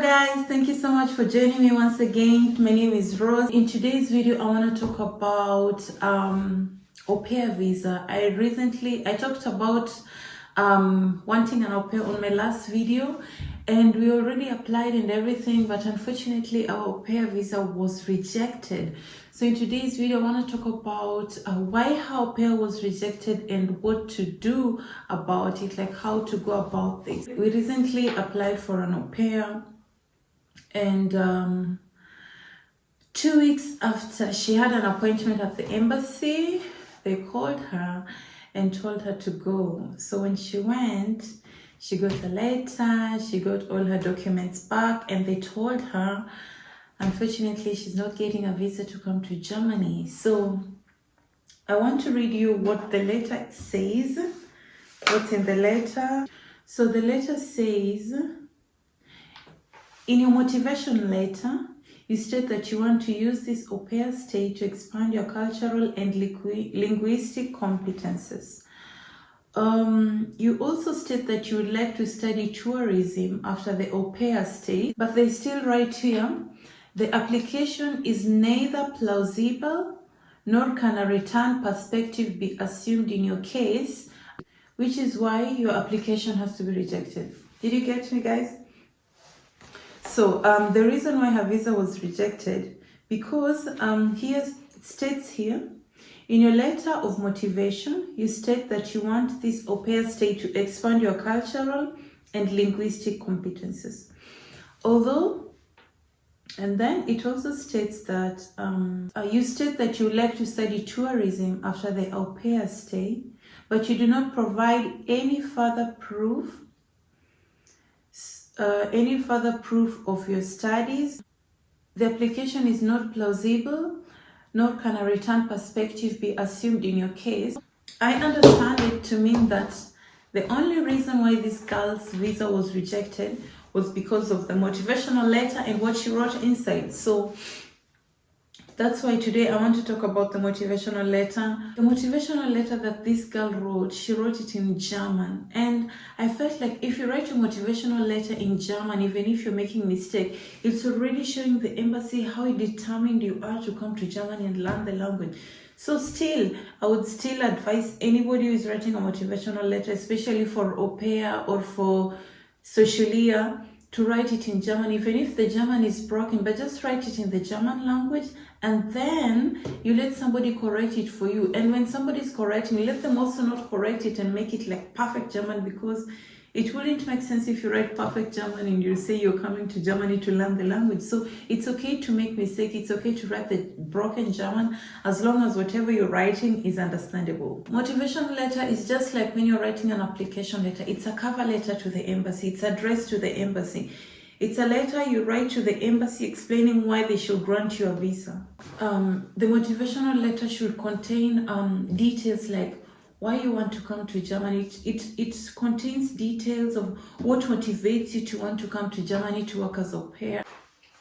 guys, thank you so much for joining me once again. My name is Rose. In today's video I want to talk about au pair visa. I talked about wanting an au pair on my last video, and we already applied and everything, but unfortunately our au pair visa was rejected. So in today's video I want to talk about why au pair was rejected and what to do about it, like how to go about this. We recently applied for an au pair, and 2 weeks after she had an appointment at the embassy, they called her and told her to go. So when she went, she got a letter, she got all her documents back, and they told her unfortunately she's not getting a visa to come to Germany. So I want to read you what the letter says, what's in the letter. So the letter says, in your motivation letter, you state that you want to use this au pair stay to expand your cultural and linguistic competences. You also state that you would like to study tourism after the au pair stay, but they still write here, the application is neither plausible nor can a return perspective be assumed in your case, which is why your application has to be rejected. Did you get me, guys? So the reason why her visa was rejected, because here it states here, in your letter of motivation, you state that you want this au pair stay to expand your cultural and linguistic competences. And then it also states that you state that you would like to study tourism after the au pair stay, but you do not provide any further proof of your studies. The application is not plausible, nor can a return perspective be assumed in your case. I understand it to mean that the only reason why this girl's visa was rejected was because of the motivational letter and what she wrote inside. So that's why today I want to talk about the motivational letter. The motivational letter that this girl wrote, she wrote it in German. And I felt like if you write a motivational letter in German, even if you're making mistake, it's already showing the embassy how determined you are to come to Germany and learn the language. So still, I would still advise anybody who is writing a motivational letter, especially for au pair or for socialia, to write it in German, even if the German is broken, but just write it in the German language, and then you let somebody correct it for you. And when somebody is correcting, let them also not correct it and make it like perfect German, because it wouldn't make sense if you write perfect German and you say you're coming to Germany to learn the language. So it's okay to make mistakes, it's okay to write the broken German, as long as whatever you're writing is understandable. Motivational letter is just like when you're writing an application letter. It's a cover letter to the embassy, it's addressed to the embassy. It's a letter you write to the embassy explaining why they should grant you a visa. The motivational letter should contain details like why you want to come to Germany. It contains details of what motivates you to want to come to Germany to work as au pair.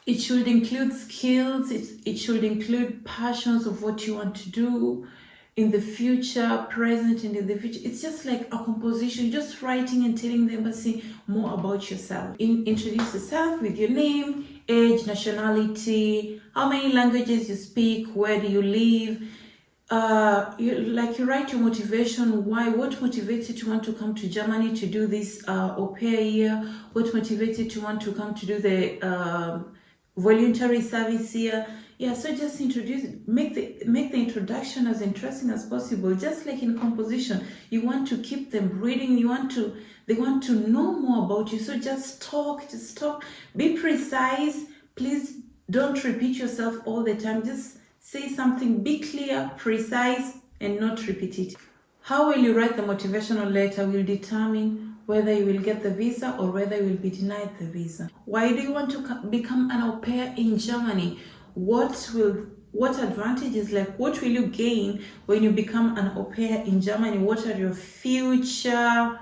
It should include skills, it should include passions of what you want to do in the future, present and in the future. It's just like a composition, just writing and telling the embassy more about yourself. Introduce yourself with your name, age, nationality, how many languages you speak, where do you live. You write your motivation, what motivates you to want to come to Germany to do this au pair year, what motivates you to want to come to do the voluntary service here. Yeah, so just introduce it, make the introduction as interesting as possible. Just like in composition, you want to keep them reading, they want to know more about you. So just talk, be precise. Please don't repeat yourself all the time. Just say something, be clear, precise, and not repetitive. How will you write the motivational letter will determine whether you will get the visa or whether you will be denied the visa. Why do you want to become an au pair in Germany? What advantages, like what will you gain when you become an au pair in Germany? What are your future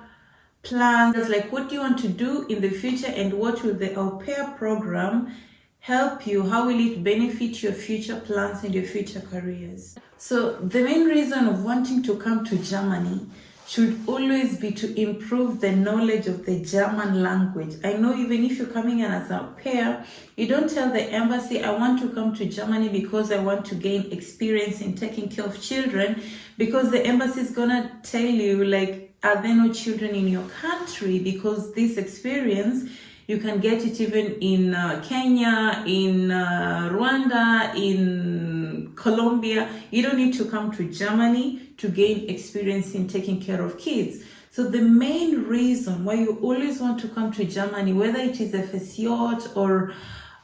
plans? Like what do you want to do in the future, and what will the au pair program help you? How will it benefit your future plans and your future careers? So the main reason of wanting to come to Germany should always be to improve the knowledge of the German language. I know even if you're coming in as an au pair, you don't tell the embassy, I want to come to Germany because I want to gain experience in taking care of children, because the embassy is gonna tell you, like, are there no children in your country? Because this experience, you can get it even in Kenya, in Rwanda, in Colombia. You don't need to come to Germany to gain experience in taking care of kids. So the main reason why you always want to come to Germany, whether it is FSJ or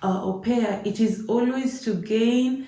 au pair, it is always to gain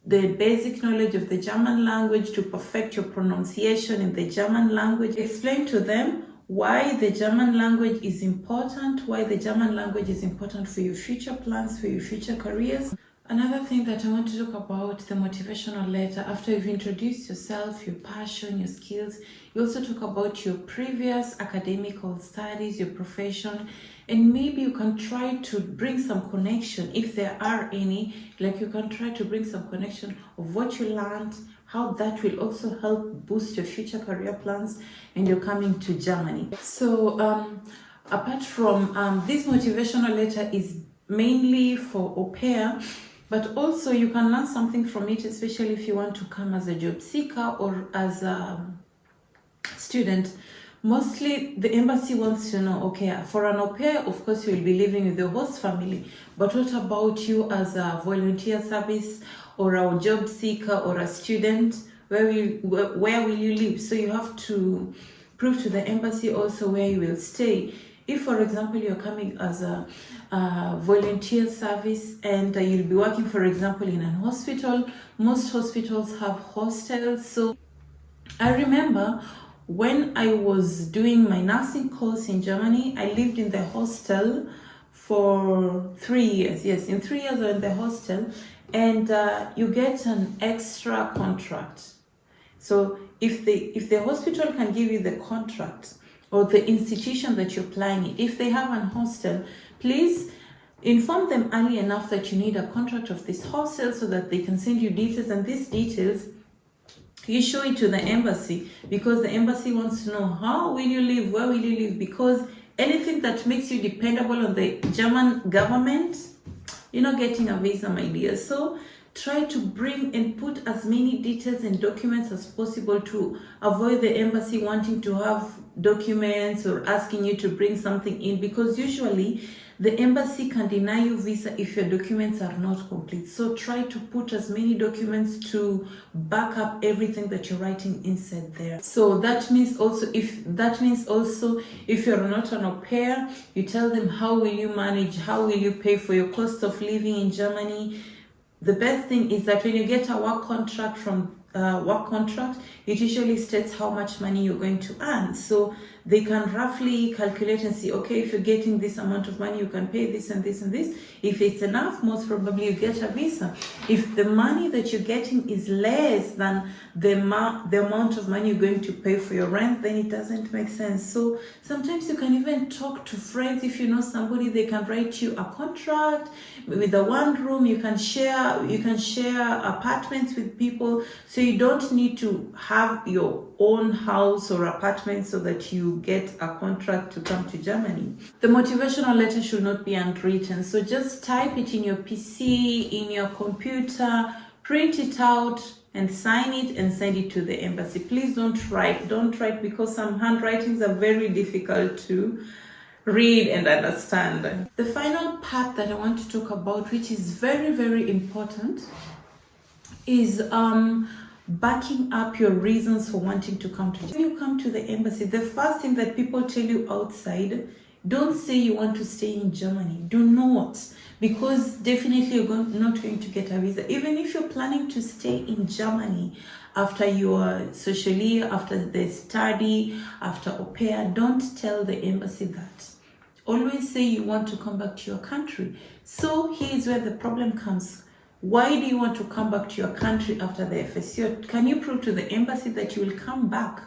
the basic knowledge of the German language, to perfect your pronunciation in the German language. Explain to them why the German language is important, why the German language is important for your future plans, for your future careers. Another thing that I want to talk about, the motivational letter. After you've introduced yourself, your passion, your skills, you also talk about your previous academical studies, your profession, and maybe you can try to bring some connection, if there are any, like you can try to bring some connection of what you learned, how that will also help boost your future career plans, and you're coming to Germany. So apart from this motivational letter is mainly for au pair, but also you can learn something from it, especially if you want to come as a job seeker or as a student. Mostly the embassy wants to know, okay, for an au pair, of course you will be living with the host family, but what about you as a volunteer service or a job seeker or a student? Where will you live? So you have to prove to the embassy also where you will stay. If, for example, you're coming as a volunteer service and you'll be working, for example, in an hospital, most hospitals have hostels. So I remember when I was doing my nursing course in Germany, I lived in the hostel for 3 years. Yes, in 3 years I was in the hostel, and you get an extra contract. So if the hospital can give you the contract, or the institution that you're applying it, if they have an hostel, please inform them early enough that you need a contract of this hostel so that they can send you details, and these details you show it to the embassy, because the embassy wants to know how will you live, where will you live, because anything that makes you dependable on the German government, you're not getting a visa, my dear. So try to bring and put as many details and documents as possible to avoid the embassy wanting to have documents or asking you to bring something in, because usually the embassy can deny you visa if your documents are not complete. So try to put as many documents to back up everything that you're writing inside there. So that means also if you're not an au pair, you tell them how will you manage, how will you pay for your cost of living in Germany. The best thing is that when you get a work contract it usually states how much money you're going to earn. So they can roughly calculate and see, okay, if you're getting this amount of money, you can pay this and this and this. If it's enough, most probably you get a visa. If the money that you're getting is less than the amount of money you're going to pay for your rent, then it doesn't make sense. So sometimes you can even talk to friends. If you know somebody, they can write you a contract with a one room. You can share apartments with people, so you don't need to have your own house or apartment so that you get a contract to come to Germany. The motivational letter should not be handwritten, so just type it in your PC, in your computer, print it out and sign it and send it to the embassy. Please don't write because some handwritings are very difficult to read and understand. The final part that I want to talk about, which is very, very important, is backing up your reasons for wanting to come to Germany. When you come to the embassy, the first thing that people tell you outside, don't say you want to stay in Germany. Do not, because definitely you're not going to get a visa. Even if you're planning to stay in Germany after your socially, after the study, after au pair, don't tell the embassy that. Always say you want to come back to your country. So here's where the problem comes. Why do you want to come back to your country after the FSC? Can you prove to the embassy that you will come back?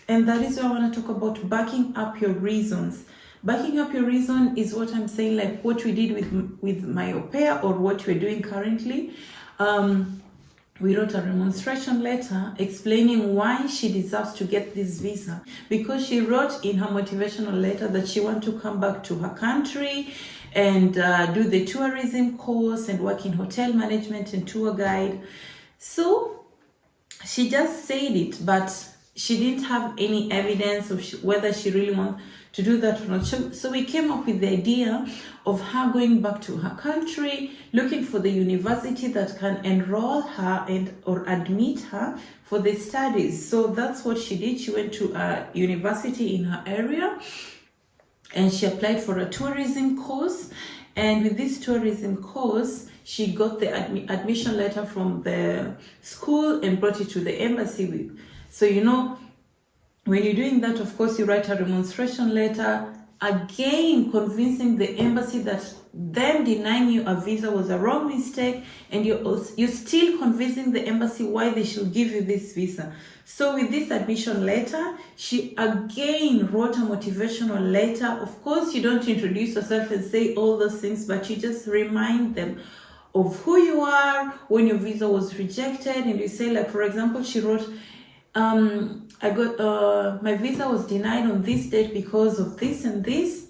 And that is why I want to talk about backing up your reasons. Backing up your reason is what I'm saying, like what we did with my au pair, or what we're doing currently. we wrote a remonstration letter explaining why she deserves to get this visa, because she wrote in her motivational letter that she wants to come back to her country and do the tourism course and work in hotel management and tour guide. So she just said it, but she didn't have any evidence of whether she really wants to do that or not. So we came up with the idea of her going back to her country, looking for the university that can enroll her and or admit her for the studies. So that's what she did. She went to a university in her area and she applied for a tourism course. And with this tourism course, she got the admission letter from the school and brought it to the embassy. So, you know, when you're doing that, of course, you write a remonstration letter, again convincing the embassy that them denying you a visa was a wrong mistake, and you're still convincing the embassy why they should give you this visa. So with this admission letter, she again wrote a motivational letter. Of course, you don't introduce yourself and say all those things, but you just remind them of who you are, when your visa was rejected, and you say, like, for example, she wrote, I got my visa was denied on this date because of this and this.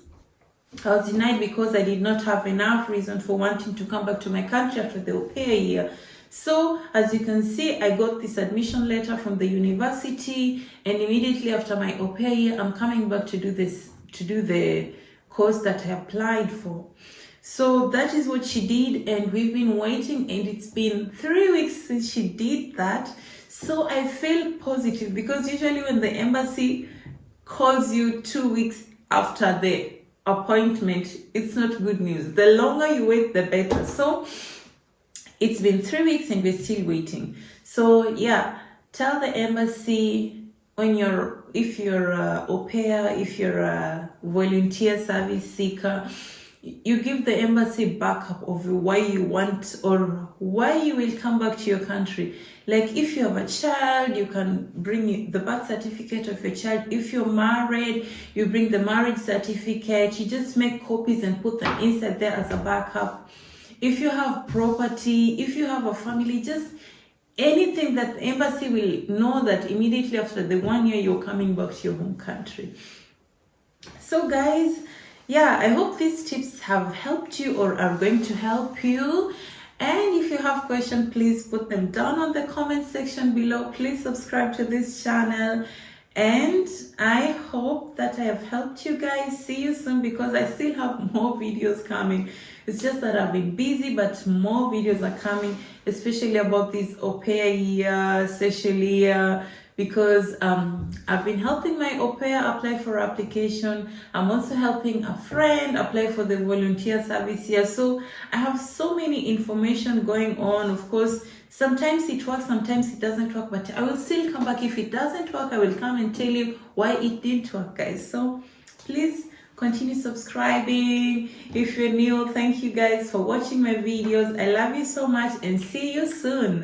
I was denied because I did not have enough reason for wanting to come back to my country after the au-pair year. So as you can see, I got this admission letter from the university, and immediately after my au-pair year, I'm coming back to do the course that I applied for. So that is what she did, and we've been waiting, and it's been 3 weeks since she did that. So I feel positive, because usually when the embassy calls you 2 weeks after the appointment, it's not good news. The longer you wait, the better. So it's been 3 weeks and we're still waiting. So yeah, tell the embassy if you're a au pair, if you're a volunteer service seeker, you give the embassy backup of why you want or why you will come back to your country. Like if you have a child, you can bring the birth certificate of your child. If you're married, you bring the marriage certificate. You just make copies and put them inside there as a backup. If you have property, if you have a family, just anything that the embassy will know that immediately after the 1 year you're coming back to your home country. So guys, yeah, I hope these tips have helped you or are going to help you. And if you have questions, please put them down on the comment section below. Please subscribe to this channel. And I hope that I have helped you guys. See you soon, because I still have more videos coming. It's just that I've been busy, but more videos are coming, especially about this au-pair year, especially because I've been helping my au-pair apply for application. I'm also helping a friend apply for the volunteer service here. So I have so many information going on. Of course, sometimes it works, sometimes it doesn't work, but I will still come back. If it doesn't work, I will come and tell you why it didn't work, guys. So please continue subscribing. If you're new, thank you guys for watching my videos. I love you so much, and see you soon.